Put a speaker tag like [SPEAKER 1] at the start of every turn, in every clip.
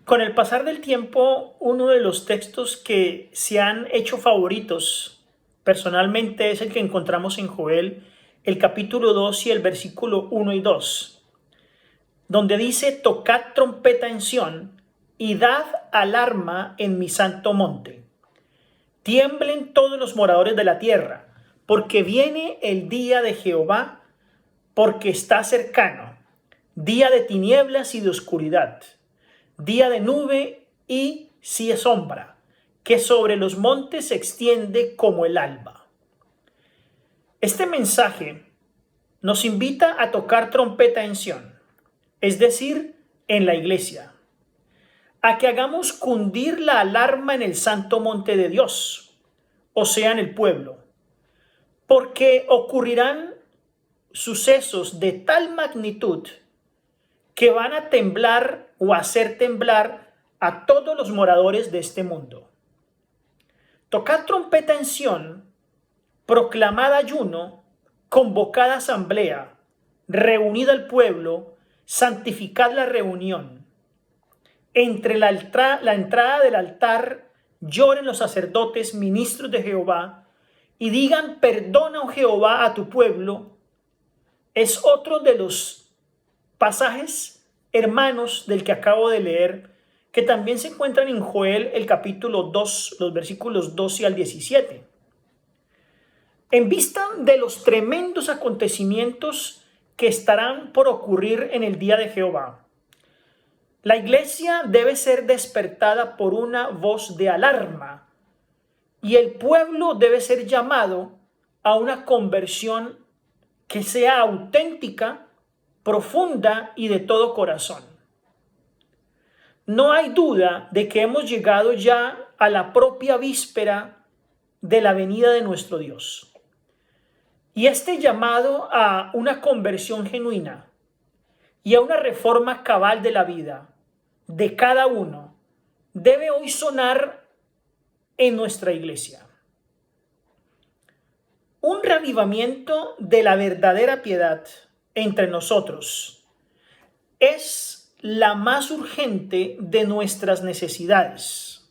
[SPEAKER 1] Con el pasar del tiempo, uno de los textos que se han hecho favoritos personalmente es el que encontramos en Joel, el capítulo 2 y el versículo 1 y 2, donde dice: tocad trompeta en Sión y dad alarma en mi santo monte. Tiemblen todos los moradores de la tierra, porque viene el día de Jehová, porque está cercano, día de tinieblas y de oscuridad, día de nube y sí sombra, que sobre los montes se extiende como el alba. Este mensaje nos invita a tocar trompeta en Sión, es decir, en la iglesia, a que hagamos cundir la alarma en el santo monte de Dios, o sea, en el pueblo, porque ocurrirán sucesos de tal magnitud que van a temblar o hacer temblar a todos los moradores de este mundo. Tocad trompeta en Sión, proclamad ayuno, convocad asamblea, reunid al pueblo, santificad la reunión. Entre la entrada del altar lloren los sacerdotes, ministros de Jehová, y digan: perdona, oh Jehová, a tu pueblo. Es otro de los pasajes hermanos del que acabo de leer, que también se encuentran en Joel, el capítulo 2, los versículos 12 al 17. En vista de los tremendos acontecimientos que estarán por ocurrir en el día de Jehová, la iglesia debe ser despertada por una voz de alarma y el pueblo debe ser llamado a una conversión que sea auténtica, profunda y de todo corazón. No hay duda de que hemos llegado ya a la propia víspera de la venida de nuestro Dios. Y este llamado a una conversión genuina y a una reforma cabal de la vida de cada uno debe hoy sonar en nuestra iglesia. Un reavivamiento de la verdadera piedad entre nosotros es la más urgente de nuestras necesidades.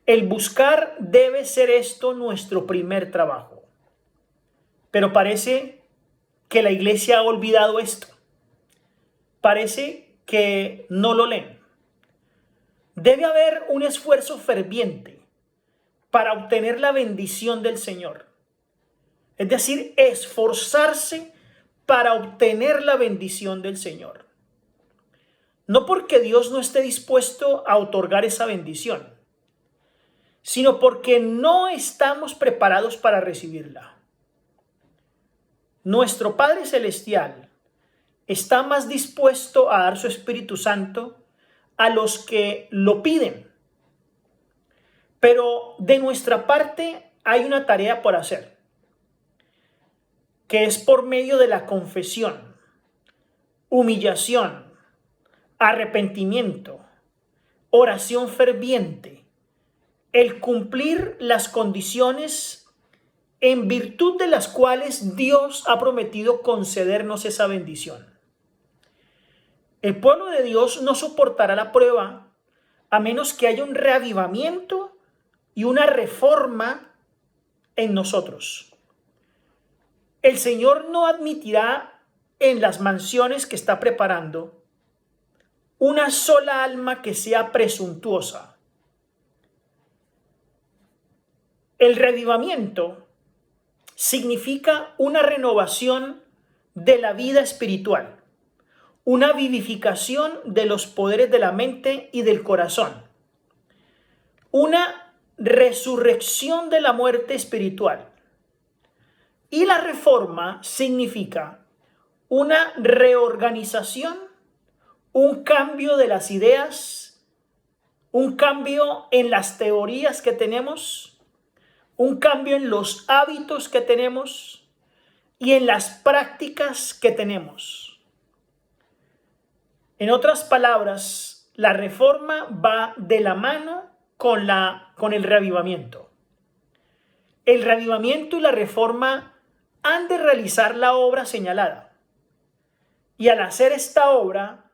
[SPEAKER 1] El buscar debe ser esto nuestro primer trabajo. Pero parece que la iglesia ha olvidado esto. Parece que no lo leen. Debe haber un esfuerzo ferviente para obtener la bendición del Señor. Es decir, esforzarse para obtener la bendición del Señor. No porque Dios no esté dispuesto a otorgar esa bendición, sino porque no estamos preparados para recibirla. Nuestro Padre Celestial está más dispuesto a dar su Espíritu Santo a los que lo piden. Pero de nuestra parte hay una tarea por hacer, que es por medio de la confesión, humillación, arrepentimiento, oración ferviente, el cumplir las condiciones en virtud de las cuales Dios ha prometido concedernos esa bendición. El pueblo de Dios no soportará la prueba a menos que haya un reavivamiento y una reforma en nosotros. El Señor no admitirá en las mansiones que está preparando una sola alma que sea presuntuosa. El reavivamiento significa una renovación de la vida espiritual, una vivificación de los poderes de la mente y del corazón, una resurrección de la muerte espiritual. Y la reforma significa una reorganización, un cambio de las ideas, un cambio en las teorías que tenemos, un cambio en los hábitos que tenemos y en las prácticas que tenemos. En otras palabras, la reforma va de la mano con el reavivamiento. El reavivamiento y la reforma han de realizar la obra señalada. Y al hacer esta obra,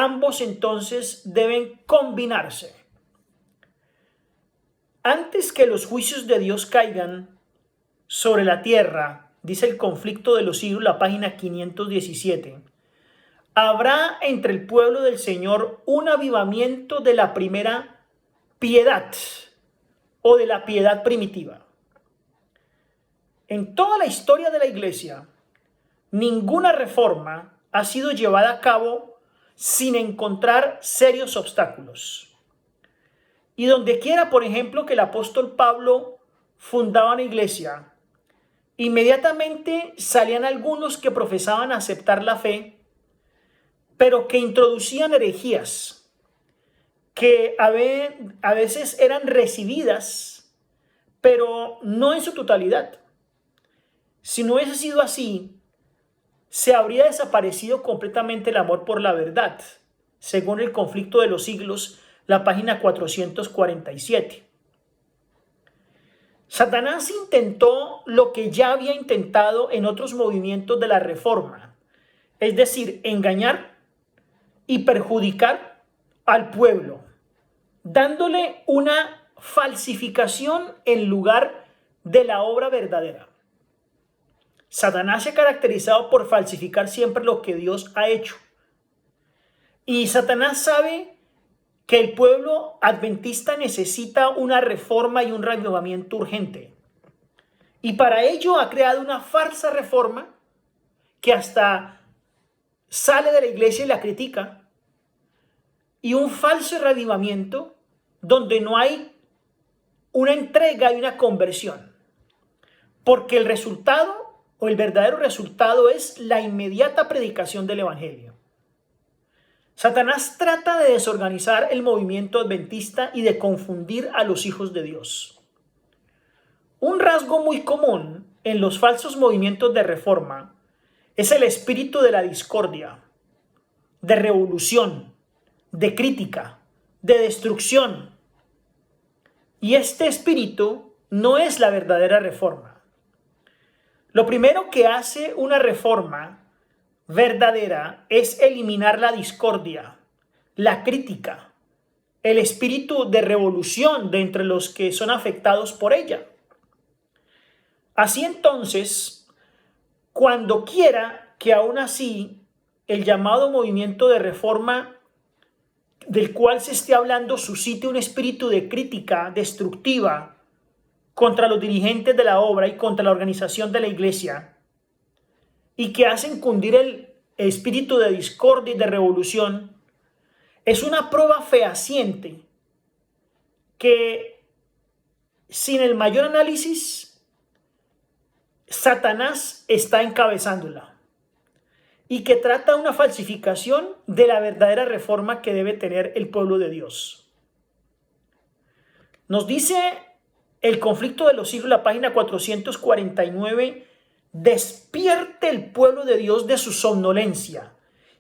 [SPEAKER 1] ambos entonces deben combinarse. Antes que los juicios de Dios caigan sobre la tierra, dice el conflicto de los siglos, la página 517, habrá entre el pueblo del Señor un avivamiento de la primera piedad o de la piedad primitiva. En toda la historia de la iglesia, ninguna reforma ha sido llevada a cabo sin encontrar serios obstáculos. Y donde quiera, por ejemplo, que el apóstol Pablo fundaba una iglesia, inmediatamente salían algunos que profesaban aceptar la fe, pero que introducían herejías que a veces eran recibidas, pero no en su totalidad. Si no hubiese sido así, se habría desaparecido completamente el amor por la verdad, según el conflicto de los siglos, la página 447. Satanás intentó lo que ya había intentado en otros movimientos de la Reforma, es decir, engañar y perjudicar al pueblo, dándole una falsificación en lugar de la obra verdadera. Satanás se ha caracterizado por falsificar siempre lo que Dios ha hecho. Y Satanás sabe que el pueblo adventista necesita una reforma y un reavivamiento urgente. Y para ello ha creado una falsa reforma que hasta sale de la iglesia y la critica, y un falso reavivamiento donde no hay una entrega y una conversión. Porque el resultado o el verdadero resultado es la inmediata predicación del evangelio. Satanás trata de desorganizar el movimiento adventista y de confundir a los hijos de Dios. Un rasgo muy común en los falsos movimientos de reforma es el espíritu de la discordia, de revolución, de crítica, de destrucción. Y este espíritu no es la verdadera reforma. Lo primero que hace una reforma verdadera es eliminar la discordia, la crítica, el espíritu de revolución de entre los que son afectados por ella. Así entonces, cuando quiera que aún así el llamado movimiento de reforma del cual se esté hablando suscite un espíritu de crítica destructiva contra los dirigentes de la obra y contra la organización de la iglesia, y que hacen cundir el espíritu de discordia y de revolución, es una prueba fehaciente que sin el mayor análisis Satanás está encabezándola y que trata una falsificación de la verdadera reforma que debe tener el pueblo de Dios. Nos dice el conflicto de los siglos, la página 449, despierte el pueblo de Dios de su somnolencia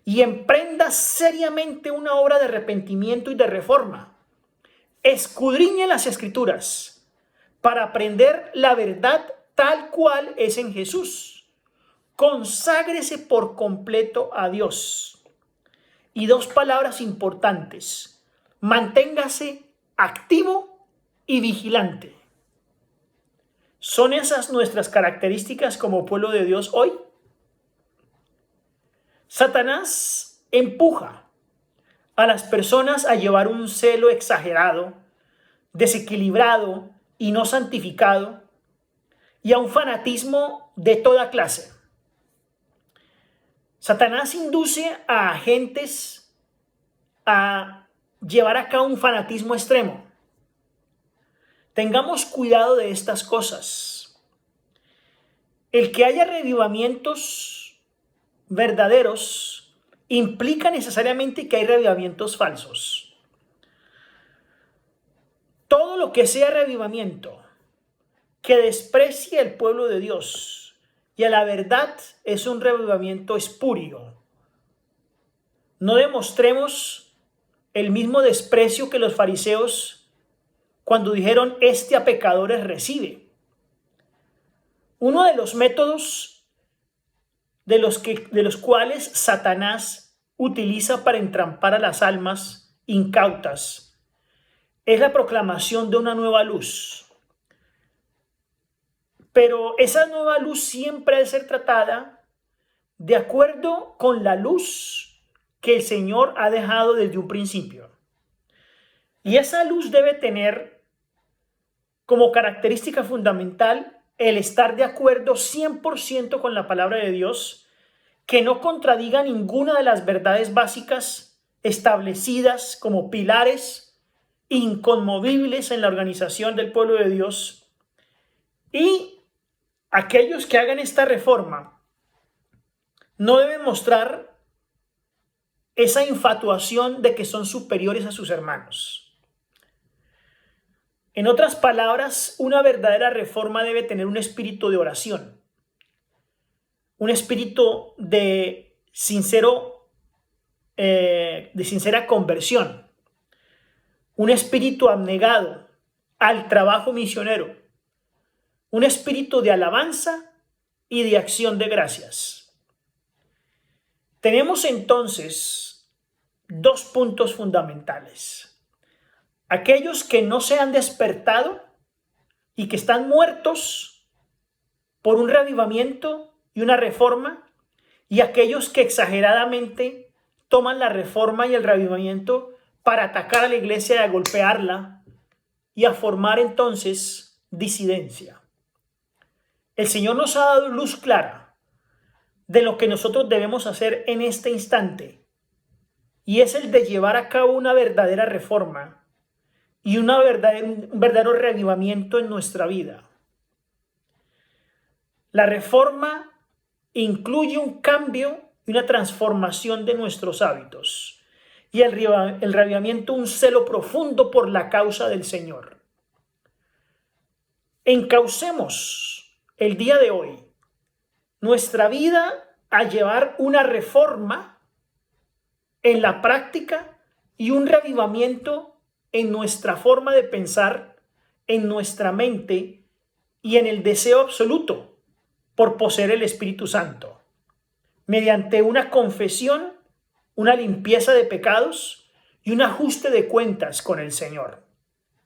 [SPEAKER 1] y emprenda seriamente una obra de arrepentimiento y de reforma. Escudriñe las escrituras para aprender la verdad tal cual es en Jesús. Conságrese por completo a Dios. Y dos palabras importantes: manténgase activo y vigilante. ¿Son esas nuestras características como pueblo de Dios hoy? Satanás empuja a las personas a llevar un celo exagerado, desequilibrado y no santificado, y a un fanatismo de toda clase. Satanás induce a agentes a llevar a cabo un fanatismo extremo. Tengamos cuidado de estas cosas. El que haya reavivamientos verdaderos implica necesariamente que hay reavivamientos falsos. Todo lo que sea reavivamiento que desprecie al pueblo de Dios y a la verdad es un reavivamiento espurio. No demostremos el mismo desprecio que los fariseos cuando dijeron: este a pecadores recibe. Uno de los métodos de los cuales Satanás utiliza para entrampar a las almas incautas es la proclamación de una nueva luz. Pero esa nueva luz siempre debe ser tratada de acuerdo con la luz que el Señor ha dejado desde un principio. Y esa luz debe tener como característica fundamental el estar de acuerdo 100% con la palabra de Dios, que no contradiga ninguna de las verdades básicas establecidas como pilares inconmovibles en la organización del pueblo de Dios. Y aquellos que hagan esta reforma no deben mostrar esa infatuación de que son superiores a sus hermanos. En otras palabras, una verdadera reforma debe tener un espíritu de oración, un espíritu de sincera conversión, un espíritu abnegado al trabajo misionero, un espíritu de alabanza y de acción de gracias. Tenemos entonces dos puntos fundamentales. Aquellos que no se han despertado y que están muertos por un reavivamiento y una reforma, y aquellos que exageradamente toman la reforma y el reavivamiento para atacar a la iglesia y a golpearla y a formar entonces disidencia. El Señor nos ha dado luz clara de lo que nosotros debemos hacer en este instante, y es el de llevar a cabo una verdadera reforma y un verdadero reavivamiento en nuestra vida. La reforma incluye un cambio y una transformación de nuestros hábitos, y el reavivamiento un celo profundo por la causa del Señor. Encaucemos el día de hoy nuestra vida a llevar una reforma en la práctica y un reavivamiento en nuestra forma de pensar, en nuestra mente y en el deseo absoluto por poseer el Espíritu Santo, mediante una confesión, una limpieza de pecados y un ajuste de cuentas con el Señor.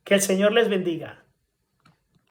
[SPEAKER 1] Que el Señor les bendiga.